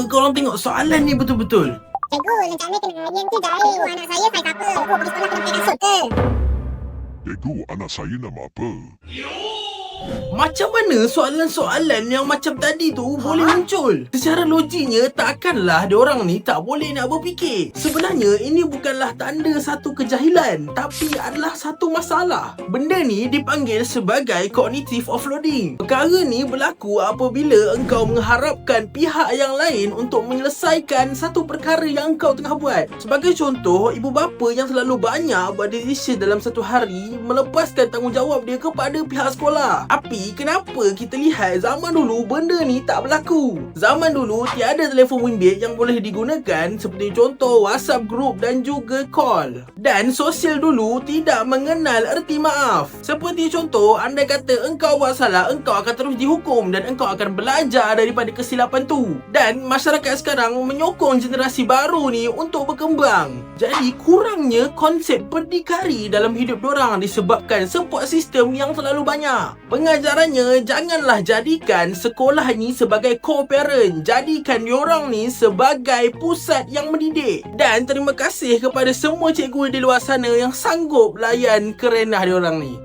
Cuba korang tengok soalan ni betul-betul. Cikgu, rencana kenangan tu jahit. Cikgu, anak saya saiz apa? Cikgu, pergi sekolah kena pakai kasut ke? Cikgu, anak saya nama apa? Macam mana soalan-soalan yang macam tadi tu boleh muncul? Secara logiknya takkanlah diorang ni tak boleh nak berfikir. Sebenarnya ini bukanlah tanda satu kejahilan, tapi adalah satu masalah. Benda ni dipanggil sebagai cognitive offloading. Perkara ni berlaku apabila engkau mengharapkan pihak yang lain untuk menyelesaikan satu perkara yang engkau tengah buat. Sebagai contoh, ibu bapa yang terlalu banyak buat decision dalam satu hari melepaskan tanggungjawab dia kepada pihak sekolah. Tapi kenapa kita lihat zaman dulu benda ni tak berlaku? Zaman dulu tiada telefon bimbit yang boleh digunakan seperti contoh WhatsApp group dan juga call. Dan sosial dulu tidak mengenal erti maaf. Seperti contoh, andai kata engkau buat salah, engkau akan terus dihukum dan engkau akan belajar daripada kesilapan tu. Dan masyarakat sekarang menyokong generasi baru ni untuk berkembang. Jadi kurangnya konsep berdikari dalam hidup diorang disebabkan support system yang terlalu banyak. Pengajarannya, janganlah jadikan sekolah ni sebagai co-parent. Jadikan diorang ni sebagai pusat yang mendidik. Dan terima kasih kepada semua cikgu di luar sana yang sanggup layan kerenah diorang ni.